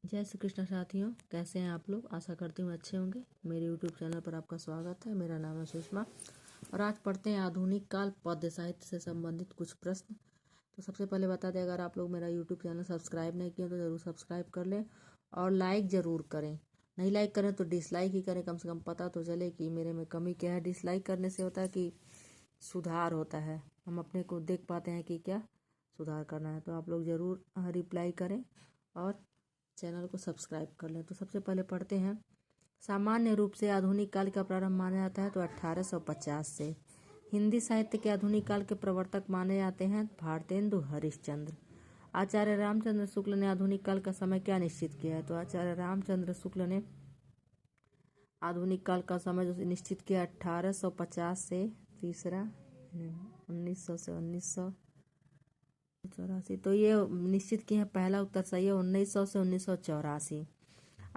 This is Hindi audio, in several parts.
जय श्री कृष्ण साथियों, कैसे हैं आप लोग। आशा करती हूँ अच्छे होंगे। मेरे यूट्यूब चैनल पर आपका स्वागत है। मेरा नाम है सुषमा और आज पढ़ते हैं आधुनिक काल पद्य साहित्य से संबंधित कुछ प्रश्न। तो सबसे पहले बता दें, अगर आप लोग मेरा यूट्यूब चैनल सब्सक्राइब नहीं किए तो ज़रूर सब्सक्राइब कर लें और लाइक ज़रूर करें। नहीं लाइक करें तो डिसलाइक ही करें, कम से कम पता तो चले कि मेरे में कमी क्या है। डिसलाइक करने से होता है कि सुधार होता है, हम अपने को देख पाते हैं कि क्या सुधार करना है। तो आप लोग ज़रूर रिप्लाई करें और चैनल को सब्सक्राइब कर लें। तो सबसे पहले पढ़ते हैं। सामान्य रूप से आधुनिक काल का प्रारंभ माना जाता है तो 1850 से। हिंदी साहित्य के आधुनिक काल के प्रवर्तक माने जाते हैं भारतेंदु हरिश्चंद्र। आचार्य रामचंद्र शुक्ल ने आधुनिक काल का समय क्या निश्चित किया है? तो आचार्य रामचंद्र शुक्ल ने आधुनिक काल का समय जो निश्चित किया 1850 से, तीसरा 1900 से 1984। तो ये निश्चित किए हैं, पहला उत्तर सही है, 1900 से 1984।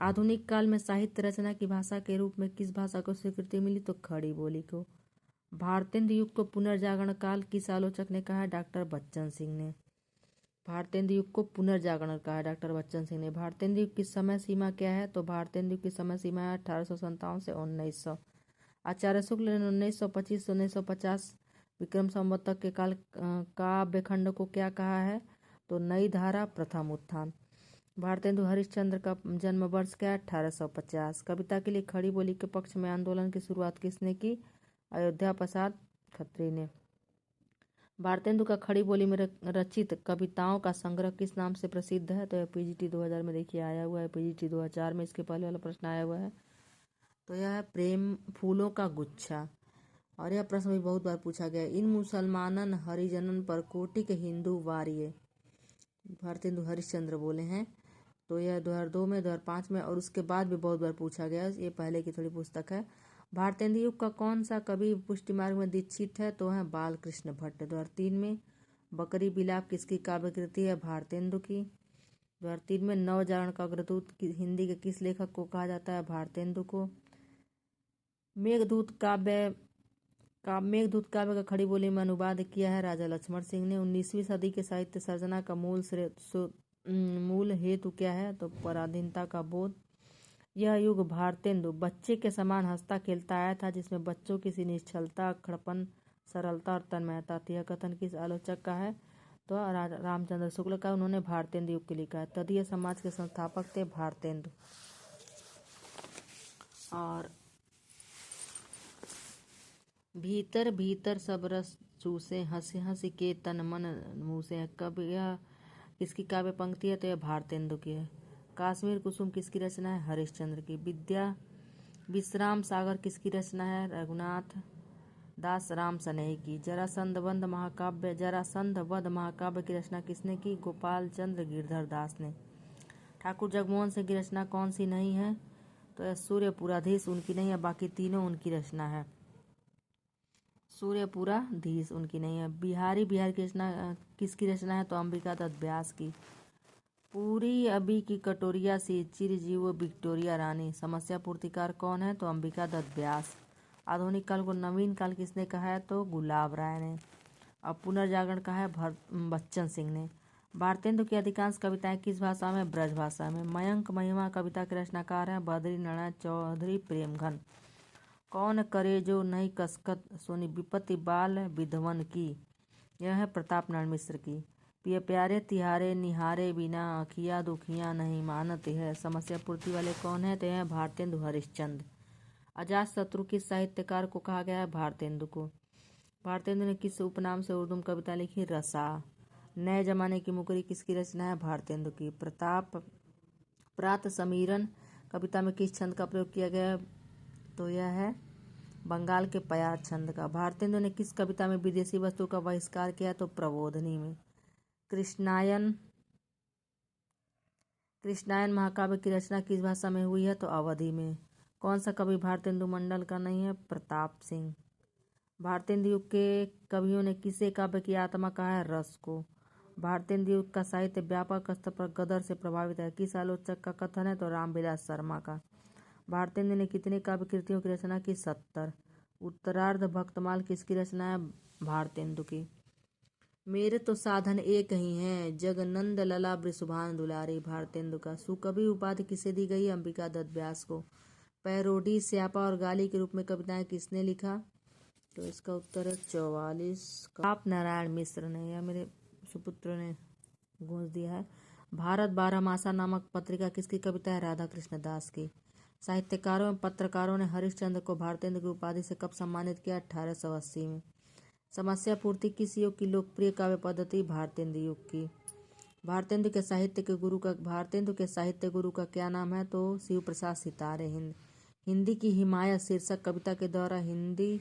आधुनिक काल में साहित्य रचना की भाषा के रूप में किस भाषा को स्वीकृति मिली? तो खड़ी बोली को। भारतेंदु युग को पुनर्जागरण काल किस आलोचक ने कहा है? डॉक्टर बच्चन सिंह ने। भारतेंदु युग को पुनर्जागरण कहा है डॉक्टर बच्चन सिंह ने। भारतेंदु युग की समय सीमा क्या है? तो भारतेंदु युग की समय सीमा है 1857 से 1900। आचार्य शुक्ल ने 1925 से 1950 विक्रम संवत तक के काल काव्य खंड को क्या कहा है? तो नई धारा, प्रथम उत्थान। भारतेंदु हरिश्चंद्र का जन्म वर्ष क्या है? 1850। कविता के लिए खड़ी बोली के पक्ष में आंदोलन की शुरुआत किसने की? अयोध्या प्रसाद खत्री ने। भारतेंदु का खड़ी बोली में रचित कविताओं का संग्रह किस नाम से प्रसिद्ध है? तो यह पीजीटी 2000 में देखिए आया हुआ है। पीजीटी 2004 में इसके पहले वाला प्रश्न आया हुआ है। तो यह है प्रेम फूलों का गुच्छा। और यह प्रश्न भी बहुत बार पूछा गया। इन मुसलमानन हरिजनन पर कोटि के हिंदू वार्य, भारतेंदु हरिश्चंद्र बोले हैं। तो यह 2002 में, 2005 में और उसके बाद भी बहुत बार पूछा गया। ये पहले की थोड़ी पुस्तक है। भारतेंदु युग का कौन सा कवि पुष्टि मार्ग में दीक्षित है? तो है बाल कृष्ण भट्ट। 2003 में बकरी बिलाप किसकी काव्य कृति है? भारतेंदु की। 2003 में नवजागरण का अग्रदूत हिंदी के किस लेखक को कहा जाता है? भारतेंदु को। मेघदूत काव्य का खड़ी बोली में अनुवाद किया है राजा लक्ष्मण सिंह ने। 19वीं सदी के साहित्य सर्जना का मूल हेतु क्या है? तो पराधीनता का बोध। यह युग भारतेंदु बच्चे के समान हंसता खेलता आया था, जिसमें बच्चों की सी निश्चलता, अक्खड़पन, सरलता और तन्मयता थी। यह कथन किस आलोचक का है? तो रामचंद्र शुक्ल का। उन्होंने भारतेंदु युग के लिखा है। तदीय समाज के संस्थापक थे भारतेंदु। और भीतर भीतर सब रस चूसे, हंसी हंसी के तन मन मूसे। कब यह किसकी काव्य पंक्ति है? तो यह भारतेंदु की है। काश्मीर कुसुम किसकी रचना है? हरिश्चंद्र की। विद्या विश्राम सागर किसकी रचना है? रघुनाथ दास राम सनेही की। जरासंध वध महाकाव्य की रचना किसने की? गोपाल चंद्र गिरधर दास ने। ठाकुर जगमोहन सिंह की रचना कौन सी नहीं है? तो यह सूर्यपुराधीश उनकी नहीं है, बाकी तीनों उनकी रचना है। सूर्यपुराधीश उनकी नहीं है। बिहार की रचना किसकी रचना है? तो अंबिका दत्त व्यास की। पूरी अभी की कटोरिया सी चिरजीव विक्टोरिया रानी। समस्या पूर्तिकार कौन है? तो अंबिका दत्त व्यास। आधुनिक काल को नवीन काल किसने कहा है? तो गुलाब राय ने। अब पुनर्जागरण कहा है बच्चन सिंह ने। भारतेंदु की अधिकांश कविताएं किस भाषा में? ब्रज भाषा में। मयंक महिमा कविता के रचनाकार हैं बद्री नारायण चौधरी प्रेमघन। कौन करे जो नहीं कसकत सोनी विपत्ति बाल विधवन की। यह है प्रताप नारायण मिश्र की। पिय प्यारे तिहारे निहारे बिना अखिया दुखिया नहीं मानते है। समस्या पूर्ति वाले कौन है? तो यह भारतेंदु हरिश्चंद्र। अजात शत्रु किस साहित्यकार को कहा गया है? भारतेंदु को। भारतेंदु ने किस उपनाम से उर्दू में कविता लिखी? रसा। नए जमाने की मुकरी किसकी रचना है? भारतेंदु की। प्रात समीरन कविता में किस छंद का प्रयोग किया गया है? तो यह है बंगाल के पयार छंद का। भारतेंदु ने किस कविता में विदेशी वस्तु का बहिष्कार किया? तो प्रबोधनी में। कृष्णायन महाकाव्य की रचना किस भाषा में हुई है? तो अवधी में। कौन सा कवि भारतेंदु मंडल का नहीं है? प्रताप सिंह। भारतेंदु युग के कवियों ने किसे काव्य की आत्मा कहा है? रस को। भारतेंदु युग का साहित्य व्यापक स्तर पर गदर से प्रभावित है। किस आलोचक का कथन है? तो रामविलास शर्मा का। भारतेंदु ने कितनी काव्य कृतियों की रचना की? 70। उत्तरार्ध भक्तमाल किसकी रचना है? भारतेंदु की। मेरे तो साधन एक ही हैं, जगनंद लला वृषभान दुलारी। भारतेंदु का सुकवि उपाधि किसे दी गई? अंबिका दत्त व्यास को। पैरोडी, स्यापा और गाली के रूप में कविताएं किसने लिखा? तो इसका उत्तर है 44। आप नारायण मिश्र ने, या मेरे सुपुत्र ने गूंज दिया है। भारत बारहमासा नामक पत्रिका किसकी कविता है? राधा कृष्ण दास की। साहित्यकारों एवं पत्रकारों ने हरिश्चंद्र को भारतेंदु की उपाधि से कब सम्मानित किया? 1880 में। समस्या पूर्ति किस युग की लोकप्रिय काव्य पद्धति? भारतेंदु युग की। भारतेंदु के साहित्य गुरु का क्या नाम है? तो शिव प्रसाद सितारे। हिंदी की हिमायत शीर्षक कविता के द्वारा हिंदी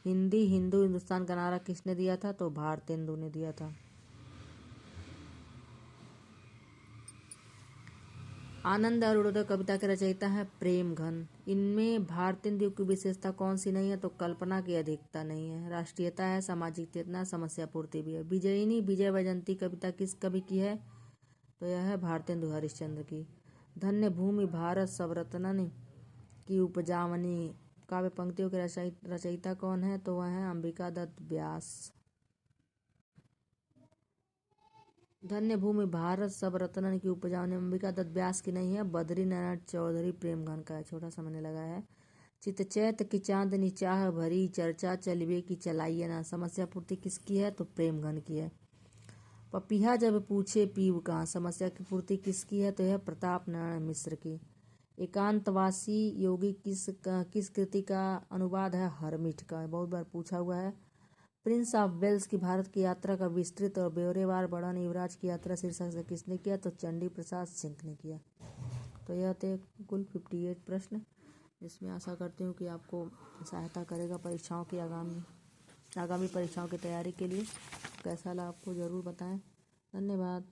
हिंदू हिंदुस्तान का नारा किसने दिया था? तो भारतेंदु ने दिया था। आनंद और उदय कविता के रचयिता है प्रेमघन। इनमें भारतेंदु युग की विशेषता कौन सी नहीं है? तो कल्पना की अधिकता नहीं है। राष्ट्रीयता है, सामाजिक चेतना, समस्या पूर्ति भी है। विजयिनी विजय वैजयंती कविता किस कवि की है? तो यह है भारतेंदु हरिश्चंद्र की। धन्य भूमि भारत सब रत्नन की उपजावनी काव्य पंक्तियों के रचयिता कौन है? तो वह है अंबिका दत्त व्यास। धन्य भूमि भारत सब रत्नन की उपजावनी अंबिका दत्त व्यास की नहीं है, बद्री नारायण चौधरी प्रेमघन का है। छोटा सा मैंने लगाया है। चितचैत की चांदनी चाह भरी, चर्चा चलबे की चलाइए ना, समस्या पूर्ति किसकी है? तो प्रेमघन की है। पपीहा जब पूछे पीऊ कहाँ, समस्या की पूर्ति किसकी है? तो यह प्रताप नारायण मिश्र की। एकांतवासी योगी किस कृति का अनुवाद है? हरमिट का। बहुत बार पूछा हुआ है। प्रिंस ऑफ वेल्स की भारत की यात्रा का विस्तृत और ब्यौरेवार वर्णन युवराज की यात्रा शीर्षक से किसने किया? तो चंडी प्रसाद सिंह ने किया। तो यह थे कुल 58 प्रश्न, जिसमें आशा करती हूँ कि आपको सहायता करेगा परीक्षाओं की आगामी परीक्षाओं की तैयारी के लिए। कैसा लगा आपको ज़रूर बताएं। धन्यवाद।